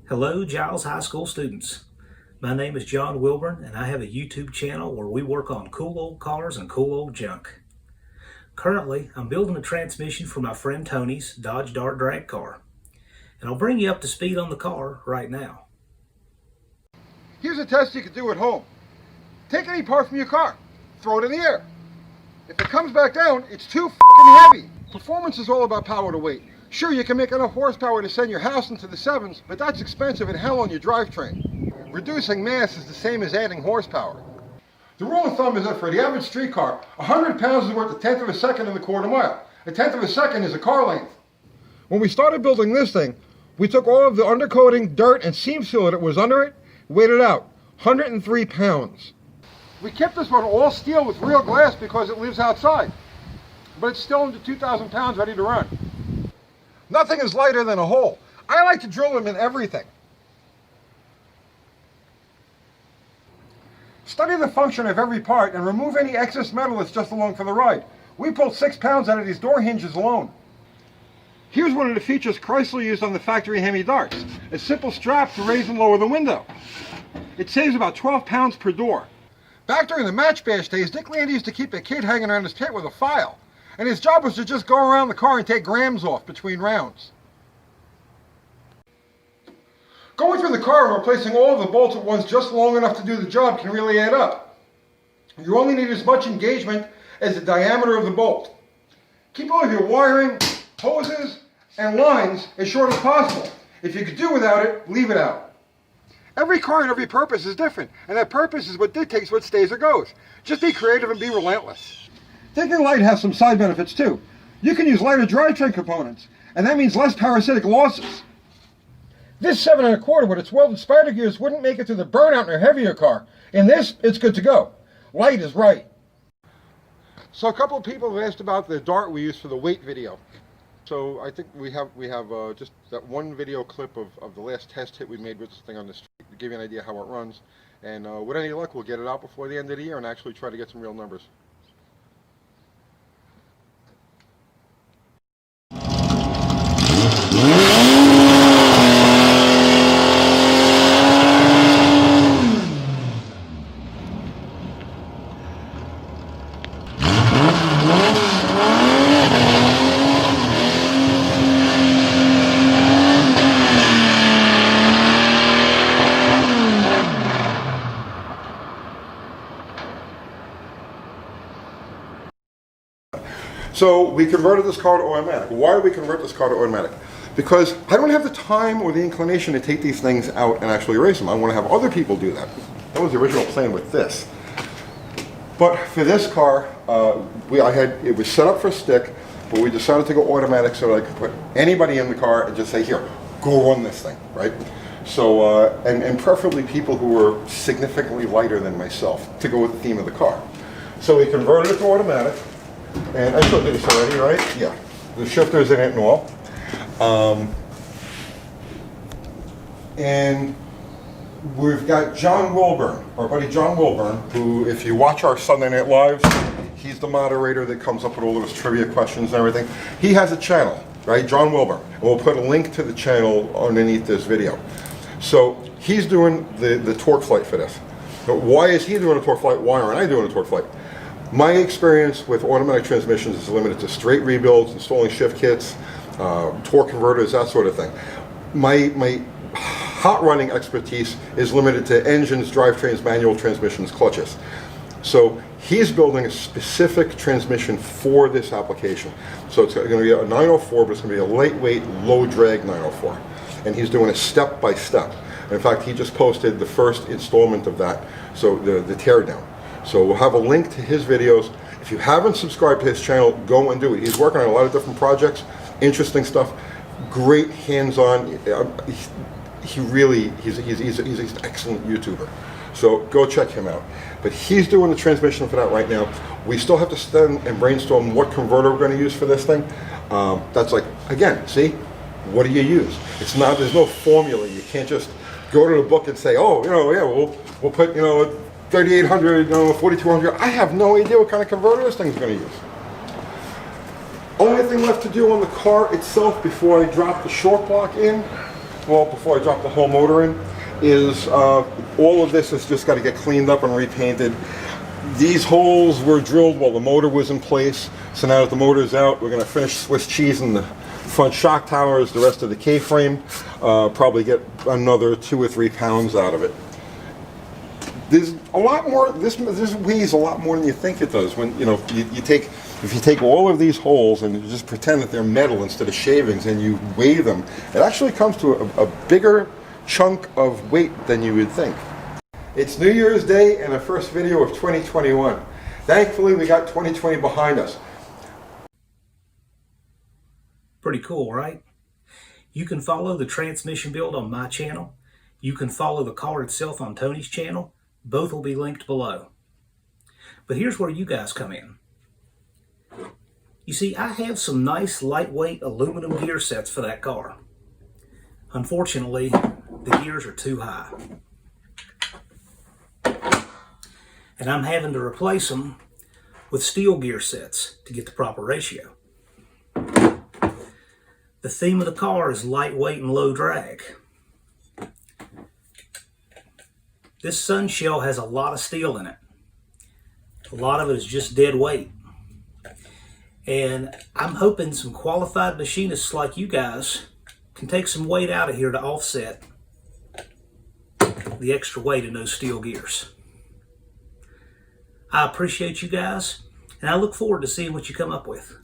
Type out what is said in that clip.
Hello, Giles High School students. My name is John Wilburn, and I have a YouTube channel where we work on cool old cars and cool old junk. Currently, I'm building a transmission for my friend Tony's Dodge Dart drag car, and I'll bring you up to speed on the car right now. Here's a test you can do at home. Take any part from your car, throw it in the air. If it comes back down, it's too f***ing heavy. Performance is all about power to weight. Sure, you can make enough horsepower to send your house into the sevens, but that's expensive and hell on your drivetrain. Reducing mass is the same as adding horsepower. The rule of thumb is that for the average street car, 100 pounds is worth a tenth of a second in the quarter mile. A tenth of a second is a car length. When we started building this thing, we took all of the undercoating, dirt, and seam sealer that was under it, weighed it out, 103 pounds. We kept this one all steel with real glass because it lives outside, but it's still under 2,000 pounds ready to run. Nothing is lighter than a hole. I like to drill them in everything. Study the function of every part and remove any excess metal that's just along for the ride. We pulled 6 pounds out of these door hinges alone. Here's one of the features Chrysler used on the factory Hemi darts, a simple strap to raise and lower the window. It saves about 12 pounds per door. Back during the match bash days, Dick Landy used to keep a kid hanging around his tent with a file, and his job was to just go around the car and take grams off between rounds. Going through the car and replacing all of the bolts at once just long enough to do the job can really add up. You only need as much engagement as the diameter of the bolt. Keep all of your wiring, hoses, and lines as short as possible. If you could do without it, leave it out. Every car and every purpose is different, and that purpose is what dictates what stays or goes. Just be creative and be relentless. Thinking light has some side benefits too. You can use lighter drivetrain components, and that means less parasitic losses. This 7 1/4 with its welded spider gears wouldn't make it through the burnout in a heavier car. In this, it's good to go. Light is right. So a couple of people have asked about the dart we used for the weight video. So I think we have just that one video clip of the last test hit we made with this thing on the street to give you an idea how it runs. And with any luck, we'll get it out before the end of the year and actually try to get some real numbers. So we converted this car to automatic. Why did we convert this car to automatic? Because I don't have the time or the inclination to take these things out and actually race them. I want to have other people do that. That was the original plan with this. But for this car, it was set up for stick, but we decided to go automatic so that I could put anybody in the car and just say, here, go run this thing, right? So, and preferably people who were significantly lighter than myself to go with the theme of the car. So we converted it to automatic. And I showed you this already, right? Yeah. The shifter's in it and all. And we've got John Wilburn, our buddy John Wilburn, who, if you watch our Sunday Night Lives, he's the moderator that comes up with all those trivia questions and everything. He has a channel, right? John Wilburn. And we'll put a link to the channel underneath this video. So he's doing the Torqueflite for this. But why is he doing a Torqueflite? Why aren't I doing a Torqueflite? My experience with automatic transmissions is limited to straight rebuilds, installing shift kits, torque converters, that sort of thing. My hot running expertise is limited to engines, drivetrains, manual transmissions, clutches. So he's building a specific transmission for this application. So it's going to be a 904, but it's going to be a lightweight, low drag 904. And he's doing it step by step. In fact, he just posted the first installment of that, so the teardown. So we'll have a link to his videos. If you haven't subscribed to his channel, go and do it. He's working on a lot of different projects, interesting stuff, great hands-on. He's an excellent YouTuber. So go check him out. But he's doing the transmission for that right now. We still have to stand and brainstorm what converter we're going to use for this thing. That's like, again, see, what do you use? It's not, there's no formula. You can't just go to the book and say, oh, yeah, we'll put, 3800, 4200. I have no idea what kind of converter this thing's going to use. Only thing left to do on the car itself before I drop the short block in well, before I drop the whole motor in, is all of this has just got to get cleaned up and repainted. These holes were drilled while the motor was in place, so now that the motor is out, we're going to finish Swiss cheesing the front shock towers, the rest of the K-frame, probably get another 2 or 3 pounds out of it. There's a lot more, this weighs a lot more than you think it does. When, you know, if you take all of these holes and you just pretend that they're metal instead of shavings and you weigh them, it actually comes to a bigger chunk of weight than you would think. It's New Year's Day and the first video of 2021. Thankfully, we got 2020 behind us. Pretty cool, right? You can follow the transmission build on my channel. You can follow the car itself on Tony's channel. Both will be linked below. But here's where you guys come in. You see, I have some nice lightweight aluminum gear sets for that car. Unfortunately, the gears are too high. And I'm having to replace them with steel gear sets to get the proper ratio. The theme of the car is lightweight and low drag. This sun shell has a lot of steel in it. A lot of it is just dead weight. And I'm hoping some qualified machinists like you guys can take some weight out of here to offset the extra weight in those steel gears. I appreciate you guys, and I look forward to seeing what you come up with.